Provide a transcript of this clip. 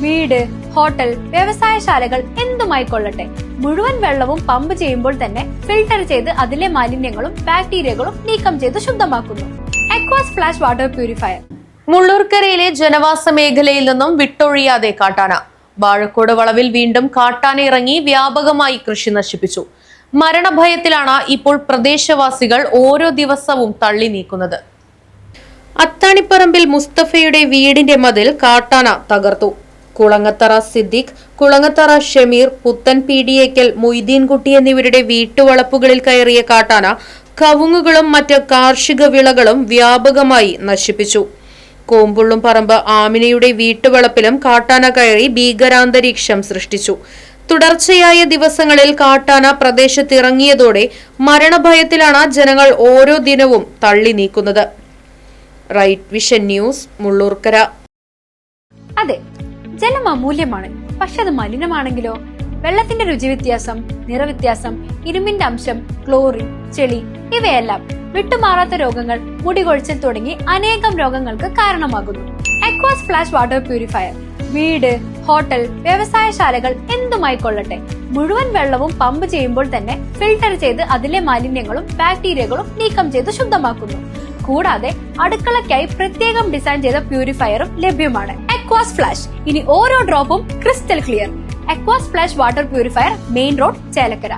വീട്, ഹോട്ടൽ, വ്യവസായശാലകൾ എന്തുമായിക്കൊള്ളട്ടെ, മുഴുവൻ വെള്ളവും പമ്പ് ചെയ്യുമ്പോൾ തന്നെ ഫിൽട്ടർ ചെയ്ത് അതിലെ മാലിന്യങ്ങളും ബാക്ടീരിയകളും നീക്കം ചെയ്ത് ശുദ്ധമാക്കുന്നു. അക്വാസ് ഫ്ലാഷ് വാട്ടർ പ്യൂരിഫയർ. മുള്ളൂർക്കരയിലെ ജനവാസ മേഖലയിൽ നിന്നും വിട്ടൊഴിയാതെ കാട്ടാന. വാഴക്കോട് വളവിൽ വീണ്ടും കാട്ടാന ഇറങ്ങി വ്യാപകമായി കൃഷി നശിപ്പിച്ചു. മരണഭയത്തിലാണ് ഇപ്പോൾ പ്രദേശവാസികൾ ഓരോ ദിവസവും തള്ളി നീക്കുന്നത്. അത്താണിപ്പറമ്പിൽ മുസ്തഫയുടെ വീടിന്റെ മതിൽ കാട്ടാന തകർത്തു. കുളങ്ങത്തറ സിദ്ദിഖ്, കുളങ്ങത്തറ ഷമീർ, പുത്തൻ പീഡിയേക്കൽ, മൊയ്തീൻകുട്ടി എന്നിവരുടെ വീട്ടുവളപ്പുകളിൽ കയറിയ കാട്ടാന കവുങ്ങുകളും മറ്റ് കാർഷിക വിളകളും വ്യാപകമായി നശിപ്പിച്ചു. കോമ്പുള്ളും പറമ്പ് ആമിനയുടെ വീട്ടുവളപ്പിലും കാട്ടാന കയറി ഭീകരാന്തരീക്ഷം സൃഷ്ടിച്ചു. തുടർച്ചയായ ദിവസങ്ങളിൽ കാട്ടാന പ്രദേശത്തിറങ്ങിയതോടെ മരണഭയത്തിലാണ് ജനങ്ങൾ ഓരോ ദിനവും തള്ളി നീക്കുന്നത്. Right vision news, Mullurkara. അതെ, ജലം അമൂല്യമാണ്. പക്ഷെ അത് മലിനമാണെങ്കിലോ? വെള്ളത്തിന്റെ രുചി വ്യത്യാസം, നിറവ്യത്യാസം, ഇരുമ്പിന്റെ അംശം, ക്ലോറിൻ, ചെളി ഇവയെല്ലാം വിട്ടുമാറാത്ത രോഗങ്ങൾ, മുടികൊഴിച്ചിൽ തുടങ്ങി അനേകം രോഗങ്ങൾക്ക് കാരണമാകുന്നു. അക്വാസ് ഫ്ലാഷ് വാട്ടർ പ്യൂരിഫയർ. വീട്, ഹോട്ടൽ, വ്യവസായശാലകൾ എന്തുമായിക്കൊള്ളട്ടെ, മുഴുവൻ വെള്ളവും പമ്പ് ചെയ്യുമ്പോൾ തന്നെ ഫിൽട്ടർ ചെയ്ത് അതിലെ മാലിന്യങ്ങളും ബാക്ടീരിയകളും നീക്കം ചെയ്ത് ശുദ്ധമാക്കുന്നു. കൂടാതെ അടുക്കളയ്ക്കായി പ്രത്യേകം ഡിസൈൻ ചെയ്ത പ്യൂരിഫയറും ലഭ്യമാണ്. Aquas flash. ഇനി ഓരോ ഡ്രോപ്പും crystal clear. Aquas flash water purifier, main road, Chelakkara.